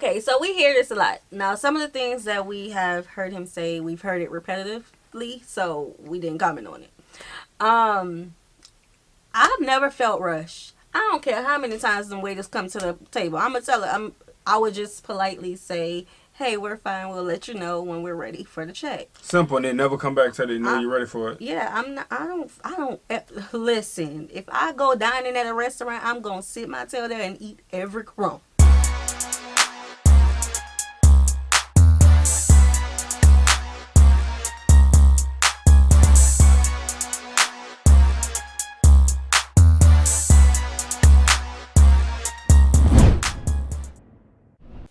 Okay, so we hear this a lot. Now, some of the things that we have heard him say, we've heard it repetitively, so we didn't comment on it. I've never felt rushed. I don't care how many times the waiters come to the table. I'm gonna tell her. I would just politely say, "Hey, we're fine. We'll let you know when we're ready for the check." Simple, and they never come back till they know you're ready for it. Yeah, I'm not. I don't. Listen, if I go dining at a restaurant, I'm gonna sit my tail there and eat every crumb.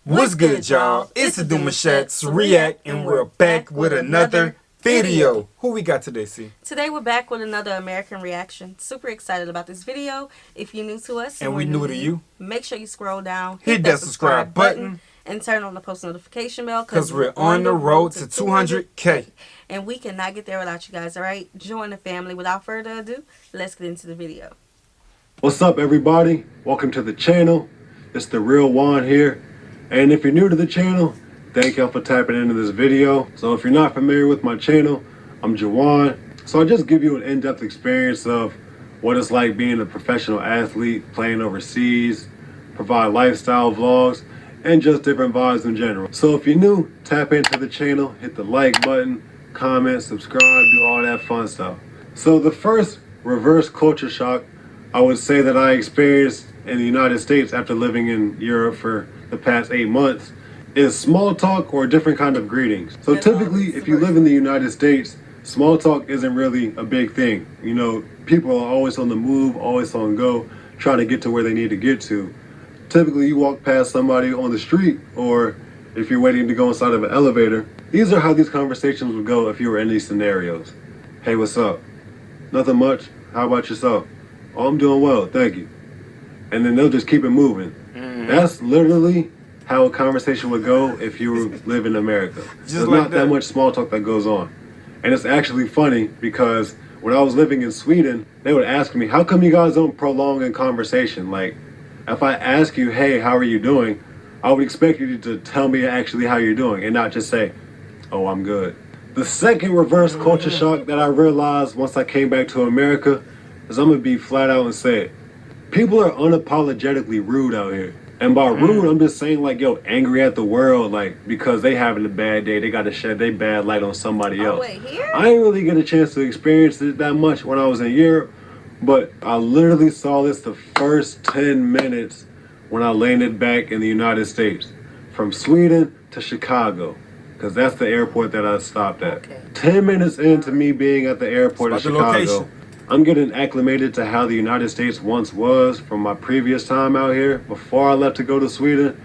What's good, y'all? It's the Demouchet REACT, and we're back with another video. Who we got today, C? Today we're back with another American reaction. Super excited about this video. If you're new to us and we new to you, make sure you scroll down, hit that subscribe button, and turn on the post notification bell because we're on the road to 200K. And we cannot get there without you guys, all right? Join the family. Without further ado, let's get into the video. What's up, everybody? Welcome to the channel. It's the real Juan here. And if you're new to the channel, thank y'all for tapping into this video. So if you're not familiar with my channel, I'm Jawan. So I just give you an in-depth experience of what it's like being a professional athlete, playing overseas, provide lifestyle vlogs, and just different vibes in general. So if you're new, tap into the channel, hit the like button, comment, subscribe, do all that fun stuff. So the first reverse culture shock I would say that I experienced in the United States after living in Europe for the past 8 months is small talk or a different kind of greetings. So typically, if you live in the United States, small talk isn't really a big thing. You know, people are always on the move, always on go, trying to get to where they need to get to. Typically, you walk past somebody on the street, or if you're waiting to go inside of an elevator, these are how these conversations would go if you were in these scenarios. Hey, what's up? Nothing much. How about yourself? Oh, I'm doing well, thank you. And then they'll just keep it moving. That's literally how a conversation would go if you live in America. There's like not that much small talk that goes on. And it's actually funny because when I was living in Sweden, they would ask me, how come you guys don't prolong a conversation? Like, if I ask you, hey, how are you doing? I would expect you to tell me actually how you're doing and not just say, oh, I'm good. The second reverse culture shock that I realized once I came back to America is I'm gonna be flat out and say it. People are unapologetically rude out here. And by rude, I'm just saying like, yo, angry at the world, like, because they having a bad day, they got to shed their bad light on somebody else. Wait, here? I didn't really get a chance to experience it that much when I was in Europe, but I literally saw this the first 10 minutes when I landed back in the United States, from Sweden to Chicago, because that's the airport that I stopped at. Okay. 10 minutes into me being at the airport in Chicago, I'm getting acclimated to how the United States once was from my previous time out here before I left to go to Sweden.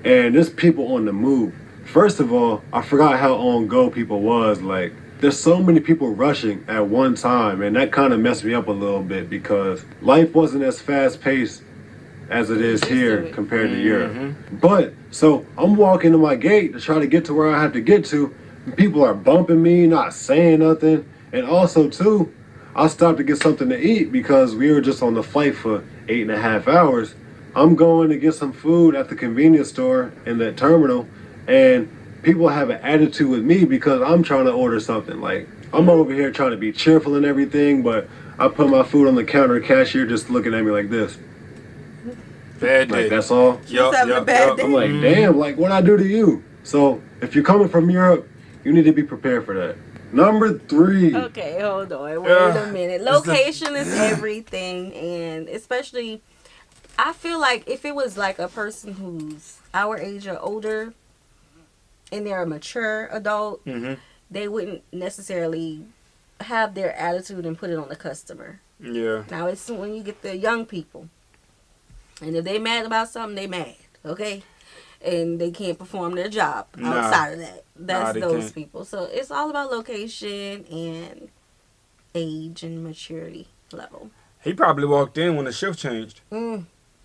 And there's people on the move. First of all, I forgot how on go people was. Like, there's so many people rushing at one time, and that kind of messed me up a little bit because life wasn't as fast paced as it is here compared to Europe. But, so I'm walking to my gate to try to get to where I have to get to, and people are bumping me, not saying nothing. And also too, I stopped to get something to eat because we were just on the flight for 8.5 hours. I'm going to get some food at the convenience store in that terminal, and people have an attitude with me because I'm trying to order something. Like, I'm over here trying to be cheerful and everything, but I put my food on the counter, cashier just looking at me like this. Bad day. Like, that's all. I'm like, damn, like, what I do to you? So if you're coming from Europe, you need to be prepared for that. Number 3. Okay, hold on. Wait a minute. Location is everything, and especially, I feel like if it was like a person who's our age or older, and they're a mature adult, they wouldn't necessarily have their attitude and put it on the customer. Yeah. Now, it's when you get the young people, and if they mad about something, they mad, okay? And they can't perform their job outside of that. That's those people. So it's all about location and age and maturity level. He probably walked in when the shift changed.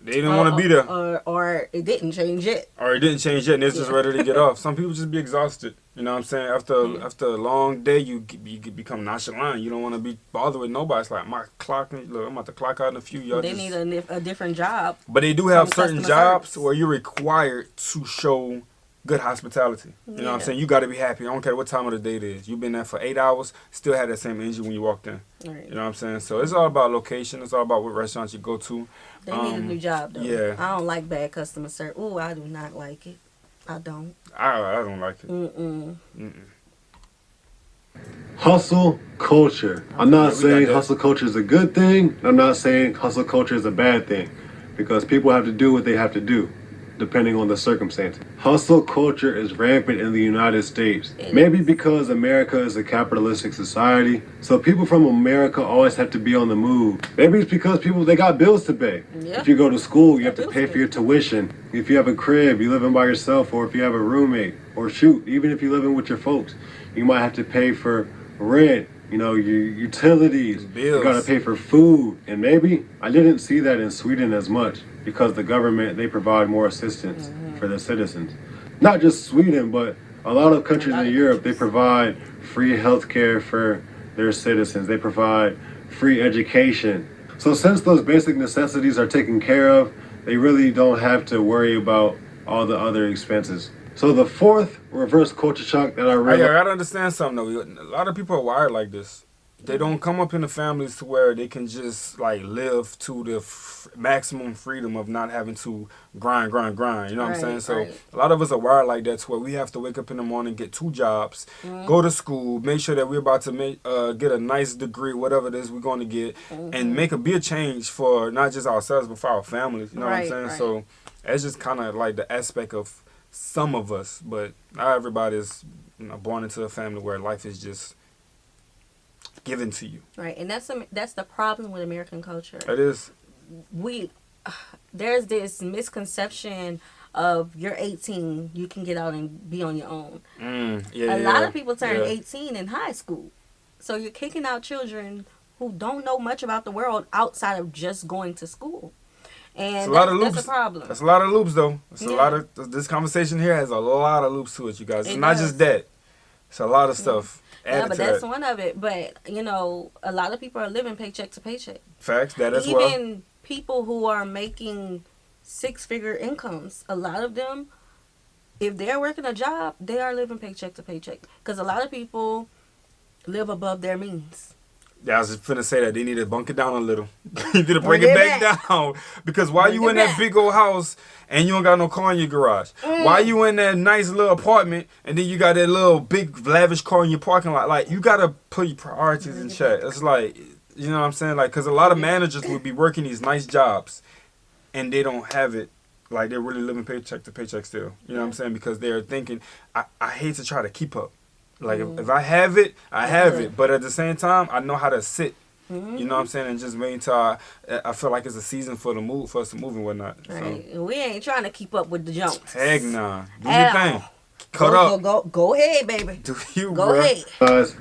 They didn't want to be there. Or it didn't change yet. Or it didn't change yet, and it's just ready to get off. Some people just be exhausted. You know what I'm saying? After a long day, you become nonchalant. You don't want to be bothered with nobody. It's like, my clock, look, I'm about to clock out in a few. Y'all they need a different job. But they do have certain jobs service where you're required to show good hospitality. You know what I'm saying? You got to be happy. I don't care what time of the day it is. You've been there for 8 hours, still had that same energy when you walked in. Right. You know what I'm saying? So it's all about location. It's all about what restaurants you go to. They need a new job, though. Yeah. I don't like bad customer service. Ooh, I do not like it. I don't. I don't like it. Hustle culture. I'm not saying hustle culture is a good thing. I'm not saying hustle culture is a bad thing. Because people have to do what they have to do, depending on the circumstances. Hustle culture is rampant in the United States. Maybe because America is a capitalistic society, so people from America always have to be on the move. Maybe it's because they got bills to pay. Yeah. If you go to school, you have to pay for your tuition. If you have a crib, you live in by yourself, or if you have a roommate, or shoot, even if you live in with your folks, you might have to pay for rent, your utilities, bills. You gotta pay for food. And maybe I didn't see that in Sweden as much because the government, they provide more assistance for their citizens. Not just Sweden, but a lot of countries in Europe, they provide free healthcare for their citizens. They provide free education. So since those basic necessities are taken care of, they really don't have to worry about all the other expenses. So the fourth reverse culture shock that I realized... I gotta understand something though. A lot of people are wired like this. They don't come up in the families to where they can just like live to the maximum freedom of not having to grind. You know what I'm saying? So a lot of us are wired like that to where we have to wake up in the morning, get 2 jobs, go to school, make sure that we're about to get a nice degree, whatever it is we're going to get, and be a change for not just ourselves but for our families. You know what I'm saying? So it's just kind of like the aspect of some of us, but not everybody's born into a family where life is just given to you. Right, and that's the problem with American culture. It is. There's this misconception of you're 18, you can get out and be on your own. A lot of people turn 18 in high school, so you're kicking out children who don't know much about the world outside of just going to school. And that's a problem. That's a lot of loops, though. It's a lot of this conversation here has a lot of loops to it, you guys. It's not just that. It's a lot of stuff. Yeah, but that's one of it. But a lot of people are living paycheck to paycheck. Facts. That as well. Even people who are making 6-figure incomes, a lot of them, if they're working a job, they are living paycheck to paycheck. Because a lot of people live above their means. Yeah, I was just finna say that. They need to bunk it down a little. You need to bring it back down. Because while you in that big old house and you don't got no car in your garage, while you in that nice little apartment and then you got that little big lavish car in your parking lot, like, you got to put your priorities in check. It's like, you know what I'm saying? Like, because a lot of managers would be working these nice jobs and they don't have it. Like, they're really living paycheck to paycheck still. You know what I'm saying? Because they're thinking, I hate to try to keep up. Like, if I have it, I have it. But at the same time, I know how to sit. You know what I'm saying? And just wait until I feel like it's a season for us to move and whatnot. Right. So. We ain't trying to keep up with the Joneses. Heck nah. Do your thing. Cut up. Go ahead, baby. Do you, Go ahead. Guys,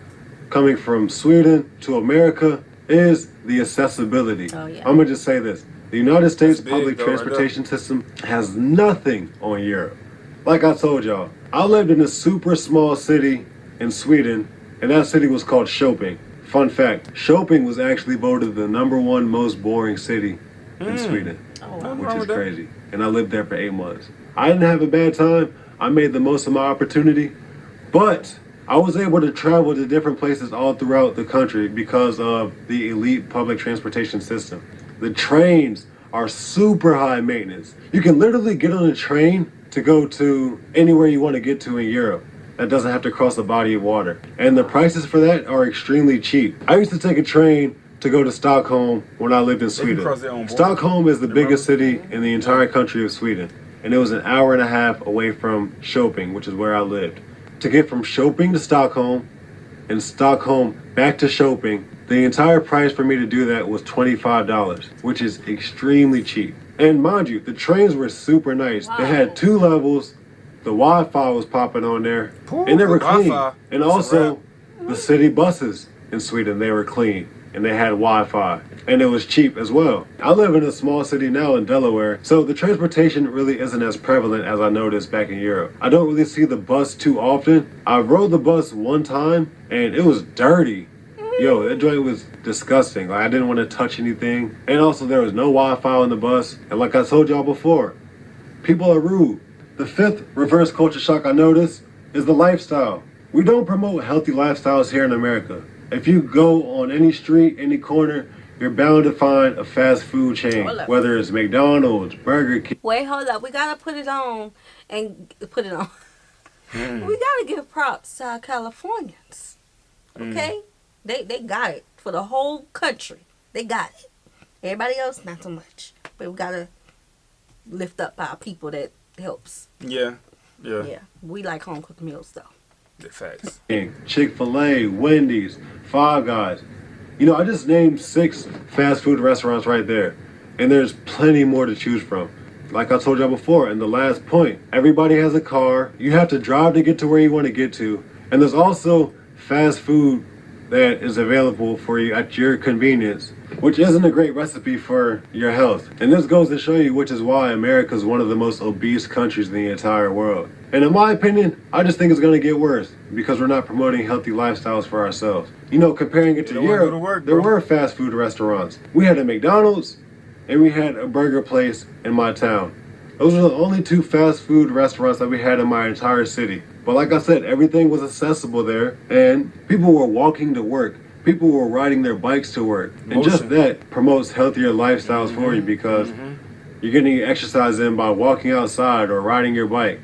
coming from Sweden to America is the accessibility. Oh, yeah. I'm going to just say this. The United States public transportation system has nothing on Europe. Like I told y'all, I lived in a super small city in Sweden, and that city was called Shopping. Fun fact, Shopping was actually voted the #1 most boring city in Sweden, which is crazy. And I lived there for 8 months. I didn't have a bad time. I made the most of my opportunity, but I was able to travel to different places all throughout the country because of the elite public transportation system. The trains are super high maintenance. You can literally get on a train to go to anywhere you want to get to in Europe. That doesn't have to cross a body of water. And the prices for that are extremely cheap. I used to take a train to go to Stockholm when I lived in Sweden. Stockholm is the biggest city in the entire country of Sweden. And it was an hour and a half away from Shopping, which is where I lived. To get from Shopping to Stockholm and Stockholm back to Shopping, the entire price for me to do that was $25, which is extremely cheap. And mind you, the trains were super nice. They had 2 levels. The Wi-Fi was popping on there, and they were clean. And also, the city buses in Sweden, they were clean. and they had Wi-Fi, and it was cheap as well. I live in a small city now in Delaware, so the transportation really isn't as prevalent as I noticed back in Europe. I don't really see the bus too often. I rode the bus one time, and it was dirty. Yo, that joint was disgusting. Like, I didn't want to touch anything. And also, there was no Wi-Fi on the bus. And like I told y'all before, people are rude. The fifth reverse culture shock I noticed is the lifestyle. We don't promote healthy lifestyles here in America. If you go on any street, any corner, you're bound to find a fast food chain. Whether it's McDonald's, Burger King. Wait, hold up. We got to put it on and put it on. We got to give props to our Californians. Okay? They got it for the whole country. They got it. Everybody else, not so much. But we gotta lift up our people that helps. Yeah. We like home cooked meals though. The facts. Chick-fil-A, Wendy's, Five Guys. You know, I just named 6 fast food restaurants right there. And there's plenty more to choose from. Like I told y'all before, in the last point, everybody has a car. You have to drive to get to where you want to get to. And there's also fast food that is available for you at your convenience, which isn't a great recipe for your health. And this goes to show you which is why America is one of the most obese countries in the entire world. And in my opinion, I just think it's going to get worse because we're not promoting healthy lifestyles for ourselves. You know, comparing it to Europe, there were fast food restaurants. We had a McDonald's and we had a burger place in my town. Those were the only 2 fast food restaurants that we had in my entire city. But like I said, everything was accessible there, and people were walking to work. People were riding their bikes to work. And just that promotes healthier lifestyles for you because you're getting your exercise in by walking outside or riding your bike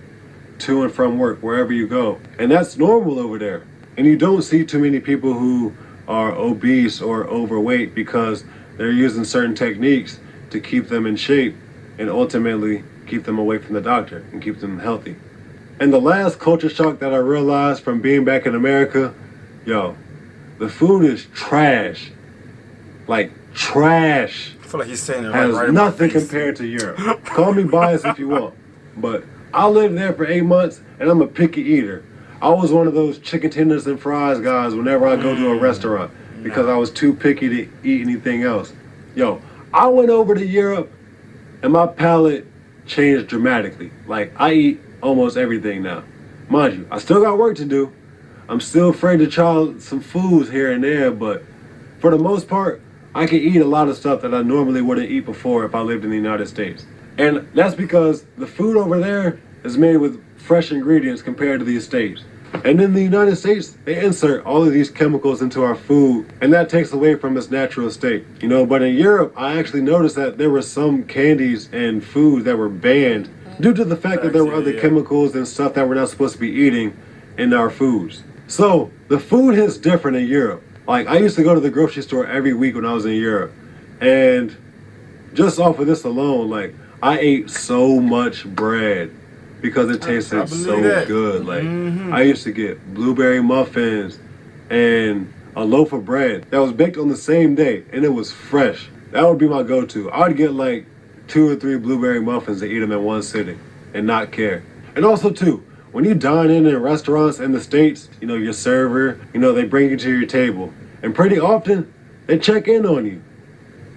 to and from work, wherever you go. And that's normal over there. And you don't see too many people who are obese or overweight because they're using certain techniques to keep them in shape and ultimately keep them away from the doctor and keep them healthy. And the last culture shock that I realized from being back in America, yo, the food is trash. Like, trash. I feel like he's saying it has right nothing compared to Europe. Call me biased if you want. But I lived there for 8 months, and I'm a picky eater. I was one of those chicken tenders and fries guys whenever I go to a restaurant because I was too picky to eat anything else. Yo, I went over to Europe, and my palate changed dramatically. Like, I eat almost everything now. Mind you, I still got work to do. I'm still afraid to try some foods here and there, but for the most part, I can eat a lot of stuff that I normally wouldn't eat before if I lived in the United States. And that's because the food over there is made with fresh ingredients compared to the States. And in the United States, they insert all of these chemicals into our food, and that takes away from its natural state. You know, but in Europe, I actually noticed that there were some candies and foods that were banned due to the fact that there were other chemicals and stuff that we're not supposed to be eating in our foods. So, the food hits different in Europe. Like, I used to go to the grocery store every week when I was in Europe. And just off of this alone, like, I ate so much bread because it tasted so good. Like, I used to get blueberry muffins and a loaf of bread that was baked on the same day, and it was fresh. That would be my go-to. I'd get like 2 or 3 blueberry muffins and eat them in one sitting and not care. And also, too, when you dine in restaurants in the States, you know, your server, you know, they bring you to your table. And pretty often, they check in on you.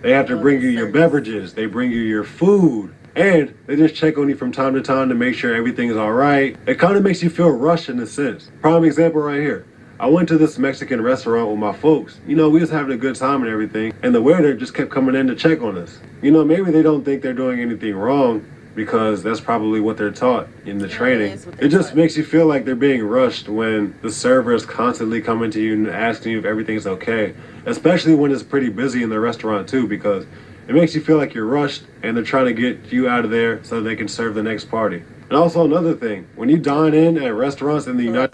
They have to bring you your beverages. They bring you your food. And they just check on you from time to time to make sure everything is all right. It kind of makes you feel rushed in a sense. Prime example right here. I went to this Mexican restaurant with my folks. You know, we was having a good time and everything. And the waiter just kept coming in to check on us. You know, maybe they don't think they're doing anything wrong because that's probably what they're taught in the training. It just makes you feel like they're being rushed when the server is constantly coming to you and asking you if everything's okay. Especially when it's pretty busy in the restaurant too, because it makes you feel like you're rushed and they're trying to get you out of there so they can serve the next party. And also another thing, when you dine in at restaurants in the United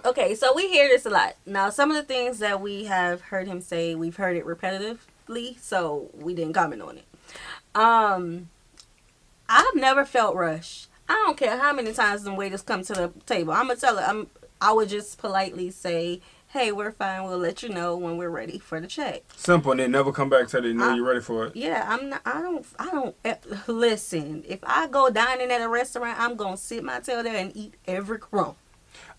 Okay, so we hear this a lot. Now, some of the things that we have heard him say, we've heard it repetitively, so we didn't comment on it. I've never felt rushed. I don't care how many times the waiters come to the table. I'm gonna tell her. I would just politely say, "Hey, we're fine. We'll let you know when we're ready for the check." Simple, and they never come back till they know you're ready for it. Yeah, I'm not. I don't. Listen, if I go dining at a restaurant, I'm gonna sit my tail there and eat every crumb.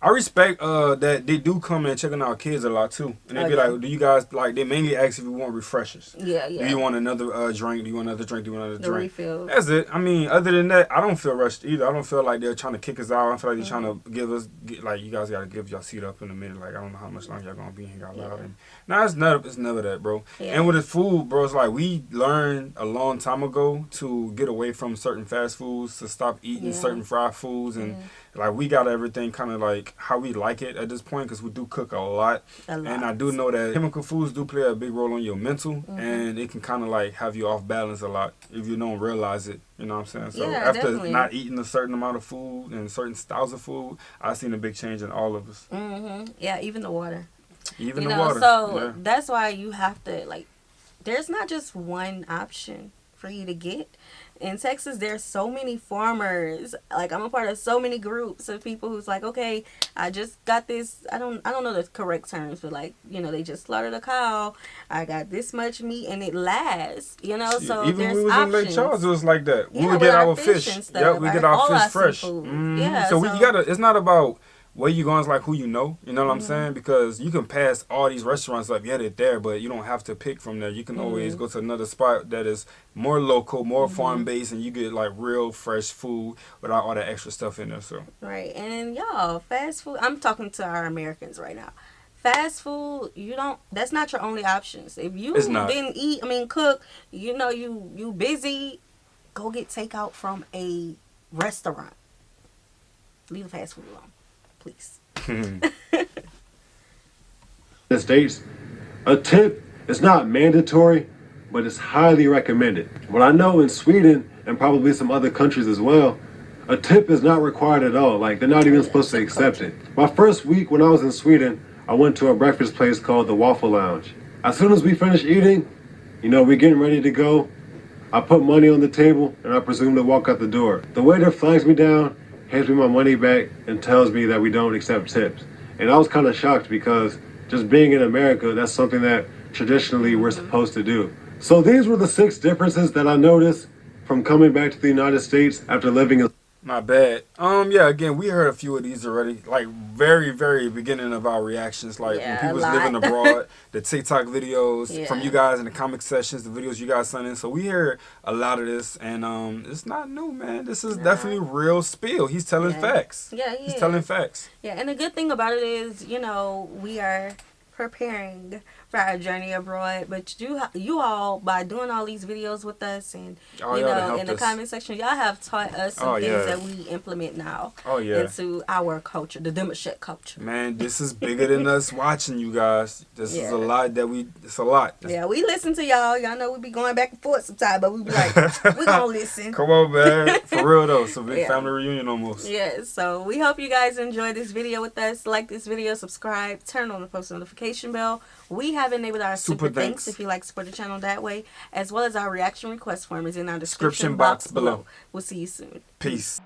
I respect that they do come and checking out kids a lot too, and they be yeah. like, "Do you guys like?" They mainly ask if you want refreshers. Yeah, yeah. Do you want another drink? Do you want another drink? Do you want another drink? Refill. That's it. I mean, other than that, I don't feel rushed either. I don't feel like they're trying to kick us out. I don't feel like they're trying to give us like you guys got to give y'all seat up in a minute. Like I don't know how much longer y'all gonna be here. Y'all loud. Nah, it's never that, bro. Yeah. And with the food, bro, it's like we learned a long time ago to get away from certain fast foods, to stop eating certain fried foods, and like we got everything kind of like how we like it at this point, because we do cook a lot. And I do know that chemical foods do play a big role on your mental, and it can kind of like have you off balance a lot if you don't realize it. You know what I'm saying? So after definitely. not eating a certain amount of food and certain styles of food, I've seen a big change in all of us. Yeah, even the water. Even the water. So that's why you have to, like, there's not just one option for you to get. In Texas, there's so many farmers. Like, I'm a part of so many groups of people who's like, okay, I just got this. I don't know the correct terms, but like, you know, they just slaughtered a cow. I got this much meat, and it lasts. You know, so even there's when we was options. in Lake Charles, it was like that. We Yeah, would with get our our fish fish. and stuff, Yep, we get our fish fresh. Yeah, so you gotta. It's not about where you going, it's like who you know. You know what I'm saying? Because you can pass all these restaurants up, yeah, they're there, but you don't have to pick from there. You can always go to another spot that is more local, more farm based, and you get like real fresh food without all that extra stuff in there. So right, and y'all, fast food. I'm talking to our Americans right now. Fast food, that's not your only options. If you didn't cook, you know, you busy, go get takeout from a restaurant. Leave the fast food alone, please. The States, a tip is not mandatory, but it's highly recommended. What I know in Sweden and probably some other countries as well, a tip is not required at all. Like, they're not even supposed to accept it. My first week when I was in Sweden, I went to a breakfast place called the Waffle Lounge. As soon as we finished eating, you know, we're getting ready to go, I put money on the table and I presume to walk out the door. The waiter flags me down, hands me my money back, and tells me that we don't accept tips. And I was kind of shocked because just being in America, that's something that traditionally we're supposed to do. So these were the 6 differences that I noticed from coming back to the United States after living in... Not bad. Yeah, again, we heard a few of these already. Like, very, very beginning of our reactions. Like, when people was living abroad, the TikTok videos from you guys in the comic sessions, the videos you guys sent in. So we hear a lot of this, and it's not new, man. This is definitely real spill. He's telling facts. Yeah, he's telling facts. Yeah, and the good thing about it is, you know, we are preparing for our journey abroad, but you all, by doing all these videos with us, and you know, in the comment section, y'all have taught us some things that we implement now into our culture, the Demouchet culture. Man, this is bigger than us watching you guys. This is a lot that it's a lot. Yeah, we listen to y'all. Y'all know we be going back and forth sometimes, but we be like, we gonna listen. Come on, man. For real though, it's a big family reunion almost. Yeah, so we hope you guys enjoyed this video with us. Like this video, subscribe, turn on the post notification bell. We have enabled our super thanks if you like to support the channel that way, as well as our reaction request form is in our description box below. We'll see you soon. Peace.